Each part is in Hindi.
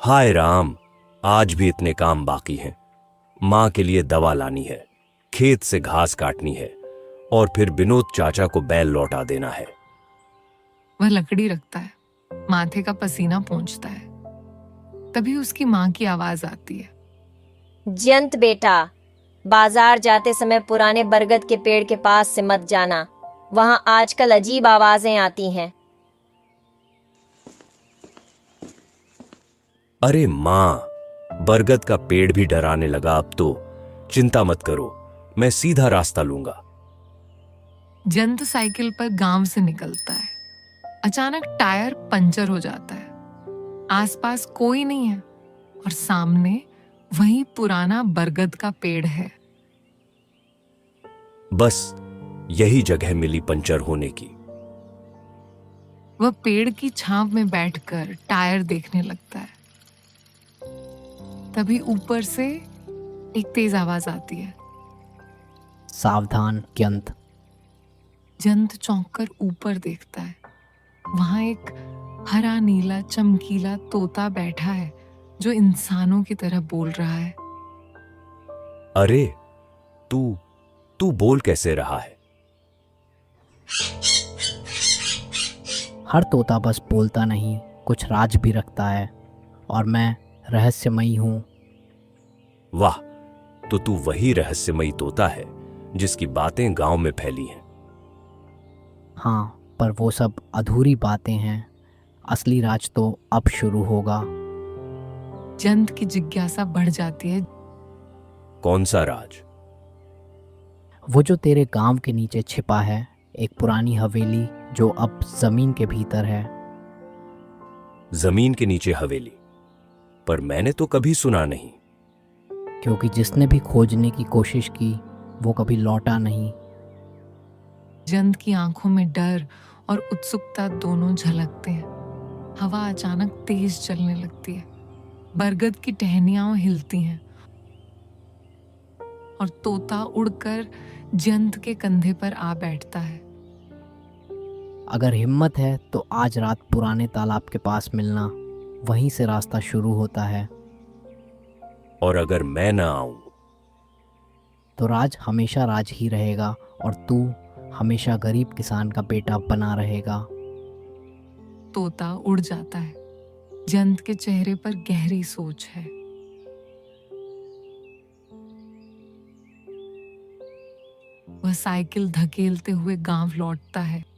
हाय राम, आज भी इतने काम बाकी हैं। माँ के लिए दवा लानी है, खेत से घास काटनी है और फिर विनोद चाचा को बैल लौटा देना है। वह लकड़ी रखता है, माथे का पसीना पोंछता है। तभी उसकी माँ की आवाज आती है। जयंत बेटा, बाजार जाते समय पुराने बरगद के पेड़ के पास से मत जाना, वहां आजकल अजीब आवाजें आती हैं। अरे माँ, बरगद का पेड़ भी डराने लगा अब तो। चिंता मत करो, मैं सीधा रास्ता लूंगा। जयंत साइकिल पर गांव से निकलता है। अचानक टायर पंचर हो जाता है। आसपास कोई नहीं है और सामने वही पुराना बरगद का पेड़ है। बस यही जगह मिली पंचर होने की। वह पेड़ की छांव में बैठकर टायर देखने लगता है। तभी ऊपर से एक तेज आवाज आती है। सावधान जयंत। जयंत चौंक कर ऊपर देखता है। वहां एक हरा नीला चमकीला तोता बैठा है जो इंसानों की तरह बोल रहा है। अरे तू बोल कैसे रहा है? हर तोता बस बोलता नहीं, कुछ राज भी रखता है और मैं रहस्यमयी हूँ। वाह, तो तू वही रहस्यमयी तोता है जिसकी बातें गांव में फैली हैं। हाँ, पर वो सब अधूरी बातें हैं। असली राज तो अब शुरू होगा। जयंत की जिज्ञासा बढ़ जाती है। कौन सा राज? वो जो तेरे गांव के नीचे छिपा है, एक पुरानी हवेली जो अब जमीन के भीतर है। जमीन के नीचे हवेली? पर मैंने तो कभी सुना नहीं। क्योंकि जिसने भी खोजने की कोशिश की वो कभी लौटा नहीं। जयंत की आंखों में डर और उत्सुकता दोनों झलकते हैं। हवा अचानक तेज चलने लगती है। बरगद की टहनियां हिलती हैं और तोता उड़कर जयंत के कंधे पर आ बैठता है। अगर हिम्मत है तो आज रात पुराने तालाब के पास मिलना, वहीं से रास्ता शुरू होता है। और अगर मैं ना आऊं? तो राज हमेशा राज ही रहेगा और तू हमेशा गरीब किसान का बेटा बना रहेगा। तोता उड़ जाता है। जयंत के चेहरे पर गहरी सोच है। वह साइकिल धकेलते हुए गांव लौटता है।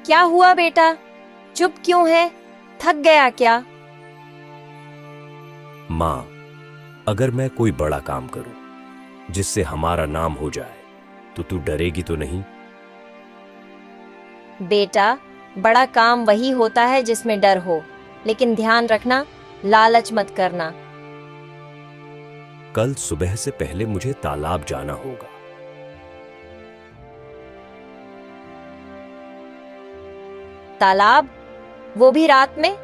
क्या हुआ बेटा, चुप क्यों है? थक गया क्या? माँ, अगर मैं कोई बड़ा काम करूं जिससे हमारा नाम हो जाए तो तू डरेगी तो नहीं? बेटा, बड़ा काम वही होता है जिसमें डर हो, लेकिन ध्यान रखना, लालच मत करना। कल सुबह से पहले मुझे तालाब जाना होगा। तालाब? वो भी रात में?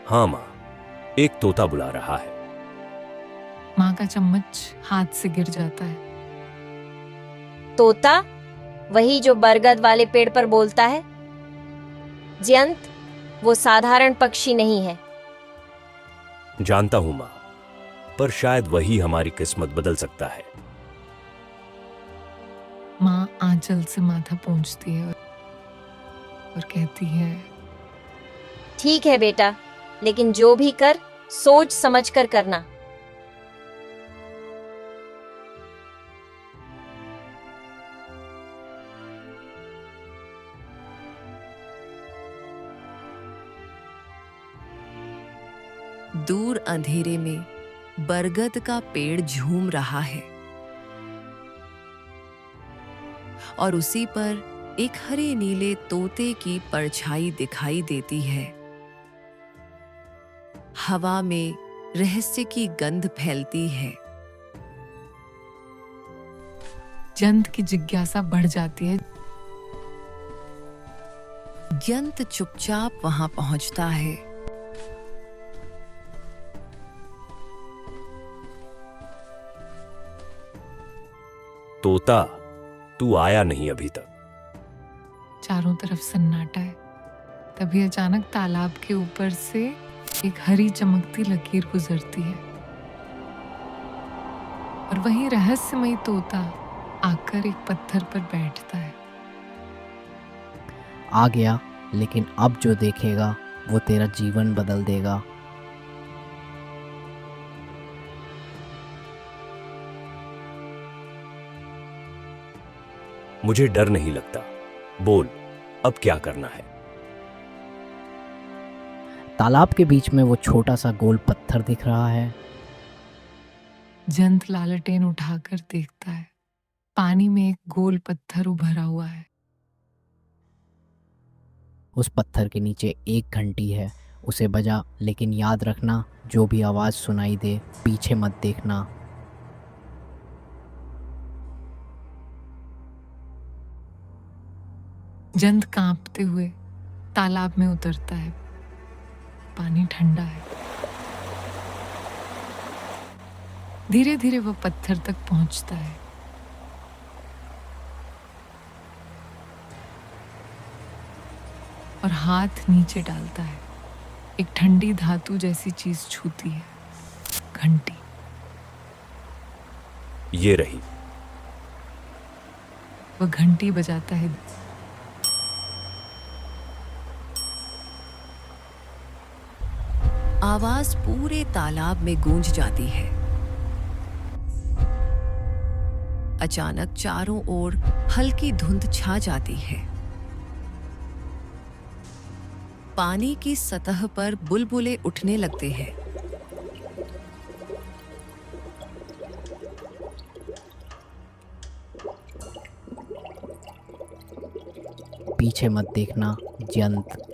हाँ माँ, एक तोता बुला रहा है। माँ का चम्मच हाथ से गिर जाता है। तोता? वही जो बरगद वाले पेड़ पर बोलता है? जयंत, वो साधारण पक्षी नहीं है। जानता हूं माँ, पर शायद वही हमारी किस्मत बदल सकता है। माँ आंचल से माथा पोंछती है और कहती है, ठीक है बेटा, लेकिन जो भी कर सोच समझ कर करना। दूर अंधेरे में बरगद का पेड़ झूम रहा है और उसी पर एक हरे नीले तोते की परछाई दिखाई देती है। हवा में रहस्य की गंध फैलती है। जयंत की जिज्ञासा बढ़ जाती है। जयंत चुपचाप वहां पहुंचता है। तोता, तू आया नहीं अभी तक। चारों तरफ सन्नाटा है। तभी अचानक तालाब के ऊपर से एक हरी चमकती लकीर गुजरती है और वही रहस्यमयी तोता आकर एक पत्थर पर बैठता है। आ गया, लेकिन अब जो देखेगा वो तेरा जीवन बदल देगा। मुझे डर नहीं लगता। बोल, अब क्या करना है? तालाब के बीच में वो छोटा सा गोल पत्थर दिख रहा है। जंत लालटेन उठाकर देखता है। पानी में एक गोल पत्थर उभरा हुआ है। उस पत्थर के नीचे एक घंटी है। उसे बजा, लेकिन याद रखना, जो भी आवाज सुनाई दे पीछे मत देखना। जंत कांपते हुए तालाब में उतरता है। पानी ठंडा है। धीरे धीरे वह पत्थर तक पहुंचता है। और हाथ नीचे डालता है। एक ठंडी धातु जैसी चीज छूती है। घंटी। ये रही। वह घंटी बजाता है। आवाज पूरे तालाब में गूंज जाती है। अचानक चारों ओर हल्की धुंध छा जाती है। पानी की सतह पर बुलबुले उठने लगते हैं। पीछे मत देखना जंत।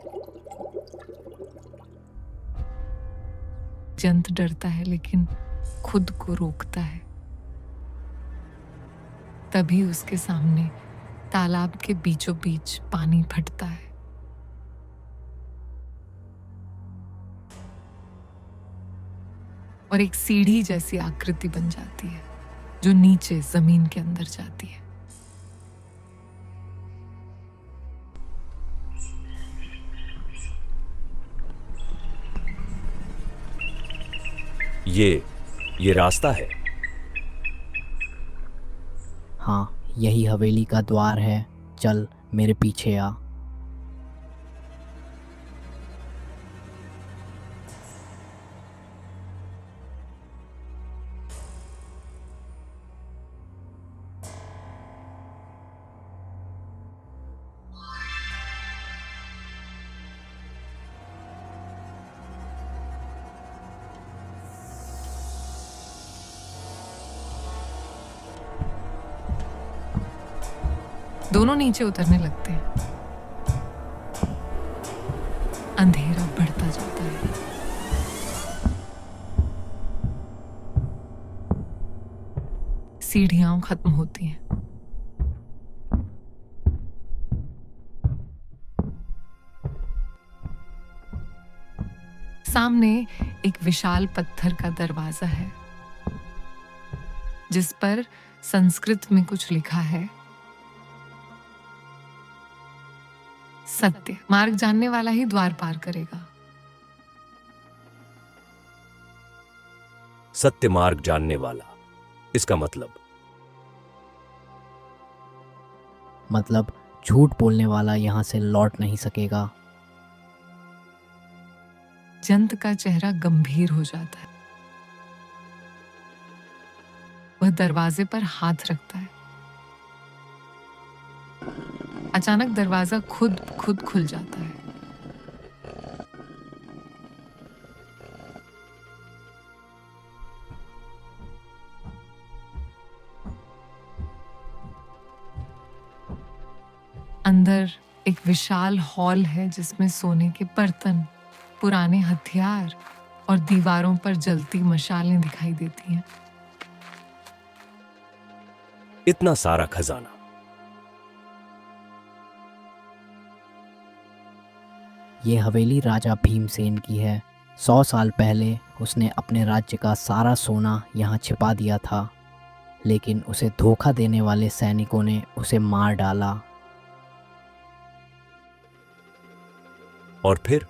जंत डरता है, लेकिन खुद को रोकता है। तभी उसके सामने तालाब के बीचों बीच पानी फटता है। और एक सीढ़ी जैसी आकृति बन जाती है, जो नीचे जमीन के अंदर जाती है। ये रास्ता है। हाँ, यही हवेली का द्वार है। चल मेरे पीछे आ। दोनों नीचे उतरने लगते हैं। अंधेरा बढ़ता जाता है। सीढ़ियां खत्म होती हैं। सामने एक विशाल पत्थर का दरवाजा है, जिस पर संस्कृत में कुछ लिखा है। सत्य मार्ग जानने वाला ही द्वार पार करेगा। सत्य मार्ग जानने वाला, इसका मतलब झूठ बोलने वाला यहाँ से लौट नहीं सकेगा। जंत का चेहरा गंभीर हो जाता है। वह दरवाजे पर हाथ रखता है। अचानक दरवाजा खुद खुल जाता है। अंदर एक विशाल हॉल है, जिसमें सोने के बर्तन, पुराने हथियार और दीवारों पर जलती मशालें दिखाई देती हैं। इतना सारा खजाना। ये हवेली राजा भीमसेन की है। 100 साल पहले उसने अपने राज्य का सारा सोना यहाँ छिपा दिया था। लेकिन उसे धोखा देने वाले सैनिकों ने उसे मार डाला। और फिर?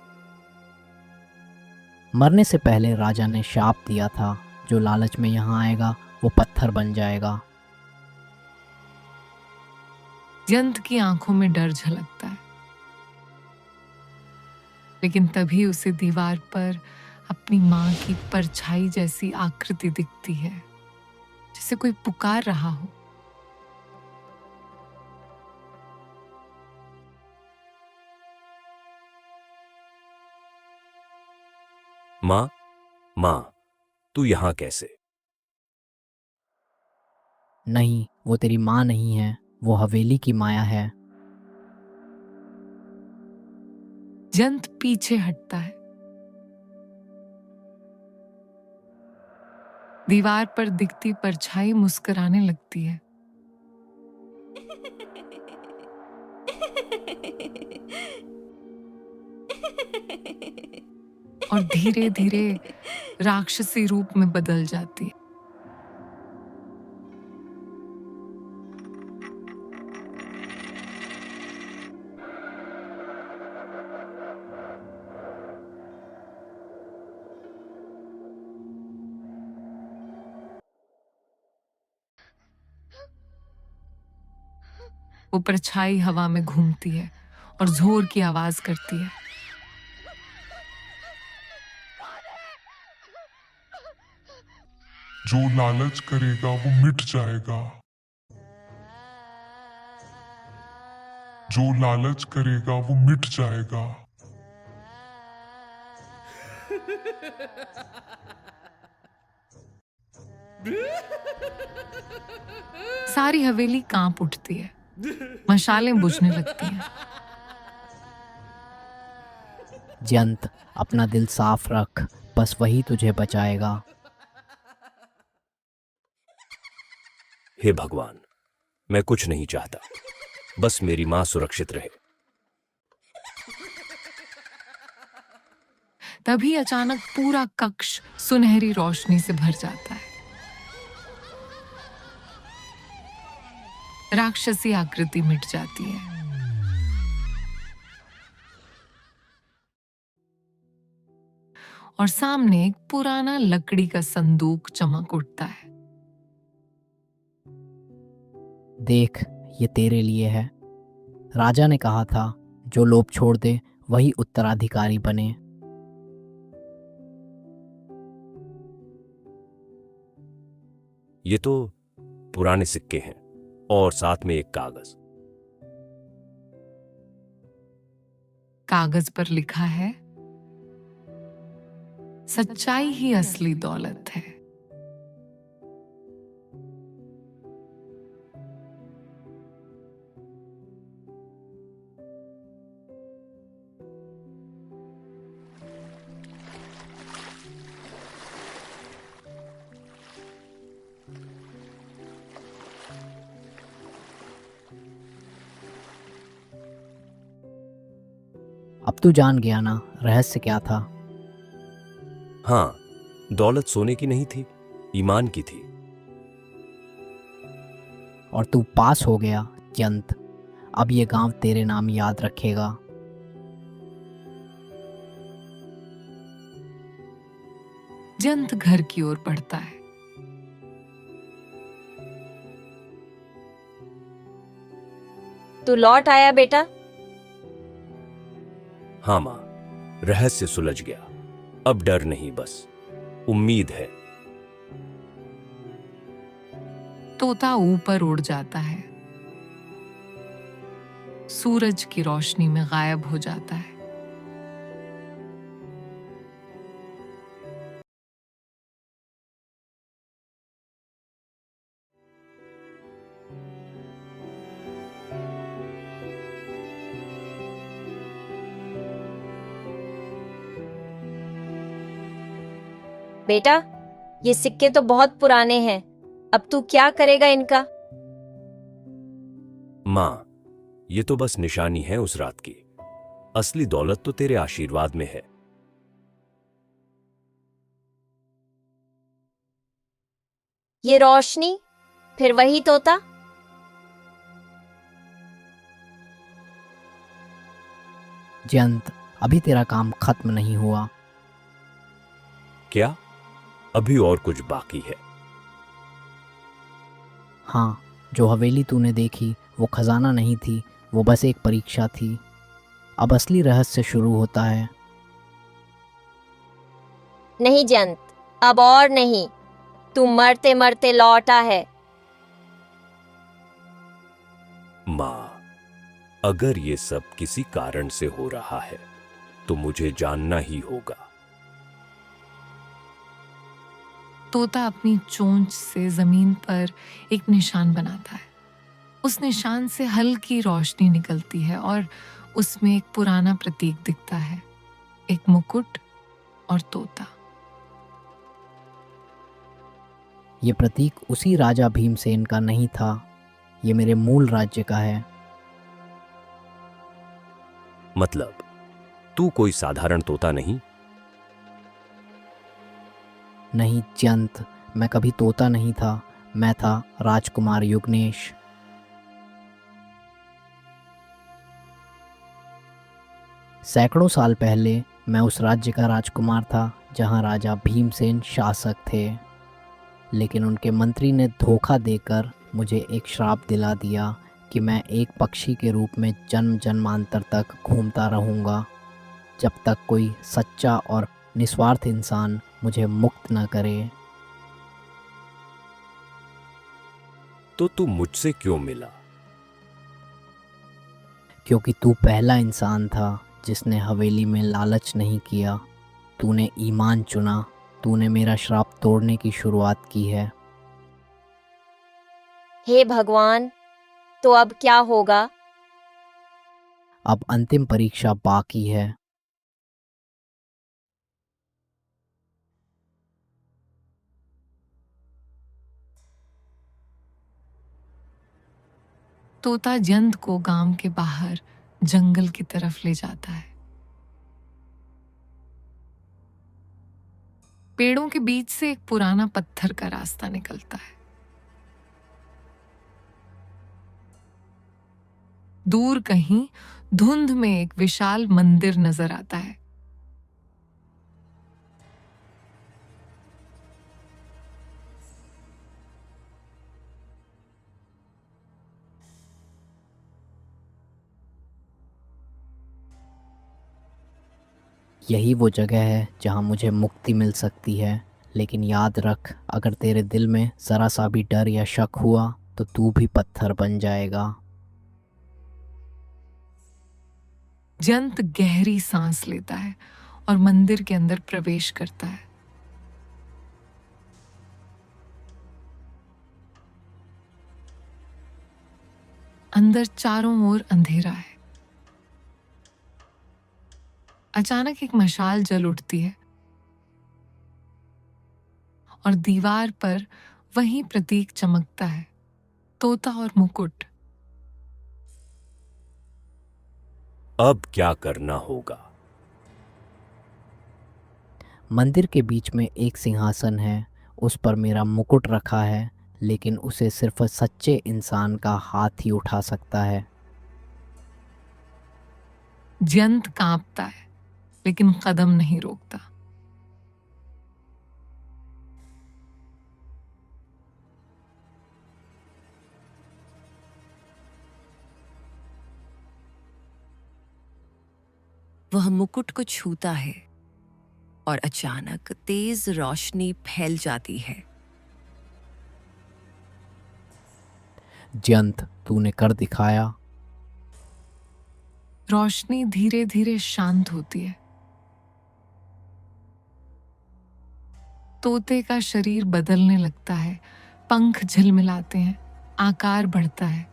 मरने से पहले राजा ने शाप दिया था, जो लालच में यहाँ आएगा वो पत्थर बन जाएगा। जयंत की आंखों में डर झलकता है, लेकिन तभी उसे दीवार पर अपनी मां की परछाई जैसी आकृति दिखती है, जैसे कोई पुकार रहा हो। मां, मां, तू यहां कैसे? नहीं, वो तेरी माँ नहीं है, वो हवेली की माया है। जयंत पीछे हटता है। दीवार पर दिखती परछाई मुस्कुराने लगती है और धीरे धीरे राक्षसी रूप में बदल जाती है। वो परछाई हवा में घूमती है और जोर की आवाज करती है। जो लालच करेगा वो मिट जाएगा। जो लालच करेगा वो मिट जाएगा। सारी हवेली कांप उठती है, मशालें बुझने लगती हैं। जयंत, अपना दिल साफ रख, बस वही तुझे बचाएगा। हे भगवान, मैं कुछ नहीं चाहता, बस मेरी मां सुरक्षित रहे। तभी अचानक पूरा कक्ष सुनहरी रोशनी से भर जाता है। राक्षसी आकृति मिट जाती है। और सामने एक पुराना लकड़ी का संदूक चमक उठता है। देख, ये तेरे लिए है। राजा ने कहा था, जो लोभ छोड़ दे वही उत्तराधिकारी बने। ये तो पुराने सिक्के हैं और साथ में एक कागज। कागज पर लिखा है, सच्चाई ही असली दौलत है। अब तू जान गया ना रहस्य क्या था। हाँ, दौलत सोने की नहीं थी, ईमान की थी। और तू पास हो गया जयंत। अब ये गांव तेरे नाम याद रखेगा। जयंत घर की ओर बढ़ता है। तू लौट आया बेटा? हाँ मां, रहस्य सुलझ गया। अब डर नहीं, बस उम्मीद है। तोता ऊपर उड़ जाता है, सूरज की रोशनी में गायब हो जाता है। बेटा, ये सिक्के तो बहुत पुराने हैं, अब तू क्या करेगा इनका? मां, ये तो बस निशानी है उस रात की। असली दौलत तो तेरे आशीर्वाद में है। ये रोशनी, फिर वही तोता? जयंत, अभी तेरा काम खत्म नहीं हुआ। क्या? अभी और कुछ बाकी है? हाँ, जो हवेली तूने देखी वो खजाना नहीं थी, वो बस एक परीक्षा थी। अब असली रहस्य शुरू होता है। नहीं जयंत, अब और नहीं। तू मरते मरते लौटा है। माँ, अगर ये सब किसी कारण से हो रहा है तो मुझे जानना ही होगा। तोता अपनी चोंच से जमीन पर एक निशान बनाता है। उस निशान से हल्की रोशनी निकलती है और उसमें एक पुराना प्रतीक दिखता है, एक मुकुट और तोता। ये प्रतीक उसी राजा भीमसेन का नहीं था, ये मेरे मूल राज्य का है। मतलब तू कोई साधारण तोता नहीं? नहीं जयंत, मैं कभी तोता नहीं था, मैं था राजकुमार युगनेश। सैकड़ों साल पहले मैं उस राज्य का राजकुमार था जहां राजा भीमसेन शासक थे, लेकिन उनके मंत्री ने धोखा देकर मुझे एक श्राप दिला दिया कि मैं एक पक्षी के रूप में जन्म जन्मांतर तक घूमता रहूँगा, जब तक कोई सच्चा और निस्वार्थ इंसान मुझे मुक्त न करे। तो तू मुझसे क्यों मिला? क्योंकि तू पहला इंसान था जिसने हवेली में लालच नहीं किया। तूने ईमान चुना, तूने मेरा श्राप तोड़ने की शुरुआत की है। हे भगवान, तो अब क्या होगा? अब अंतिम परीक्षा बाकी है। तोता जयंत को गांव के बाहर जंगल की तरफ ले जाता है। पेड़ों के बीच से एक पुराना पत्थर का रास्ता निकलता है। दूर कहीं धुंध में एक विशाल मंदिर नजर आता है। यही वो जगह है जहां मुझे मुक्ति मिल सकती है, लेकिन याद रख, अगर तेरे दिल में ज़रा सा भी डर या शक हुआ तो तू भी पत्थर बन जाएगा। जयंत गहरी सांस लेता है और मंदिर के अंदर प्रवेश करता है। अंदर चारों ओर अंधेरा है। अचानक एक मशाल जल उठती है और दीवार पर वही प्रतीक चमकता है, तोता और मुकुट। अब क्या करना होगा? मंदिर के बीच में एक सिंहासन है, उस पर मेरा मुकुट रखा है, लेकिन उसे सिर्फ सच्चे इंसान का हाथ ही उठा सकता है। जयंत कांपता है लेकिन कदम नहीं रोकता। वह मुकुट को छूता है और अचानक तेज रोशनी फैल जाती है। जयंत, तूने कर दिखाया। रोशनी धीरे धीरे शांत होती है। तोते का शरीर बदलने लगता है, पंख झिलमिलाते हैं, आकार बढ़ता है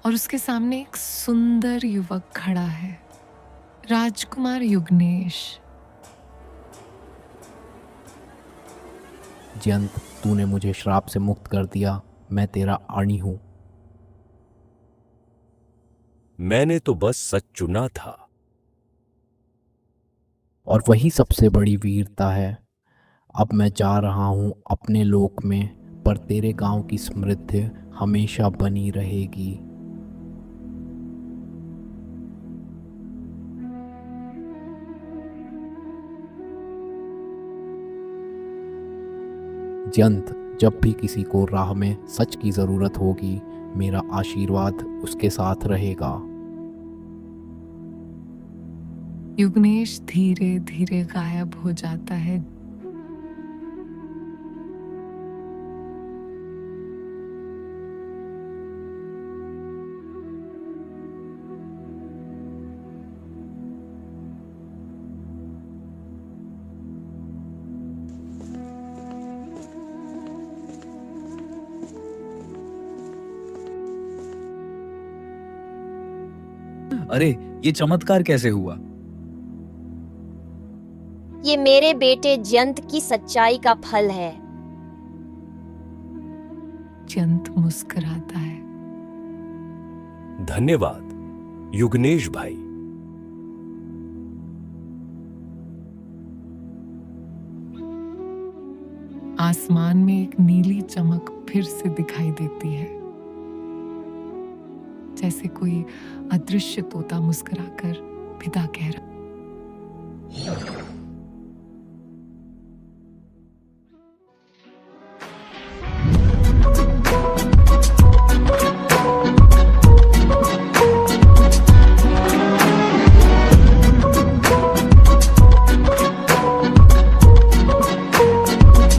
और उसके सामने एक सुंदर युवक खड़ा है, राजकुमार युगनेश। जयंत, तूने मुझे श्राप से मुक्त कर दिया, मैं तेरा आनी हूं। मैंने तो बस सच चुना था। और वही सबसे बड़ी वीरता है। अब मैं जा रहा हूँ अपने लोक में, पर तेरे गांव की समृद्धि हमेशा बनी रहेगी। जयंत, जब भी किसी को राह में सच की जरूरत होगी, मेरा आशीर्वाद उसके साथ रहेगा। युगनेश धीरे धीरे गायब हो जाता है। अरे, ये चमत्कार कैसे हुआ? ये मेरे बेटे जयंत की सच्चाई का फल है। जयंत मुस्कुराता है। धन्यवाद युगनेश भाई। आसमान में एक नीली चमक फिर से दिखाई देती है, जैसे कोई अदृश्य तोता मुस्कुराकर विदा कह रहा।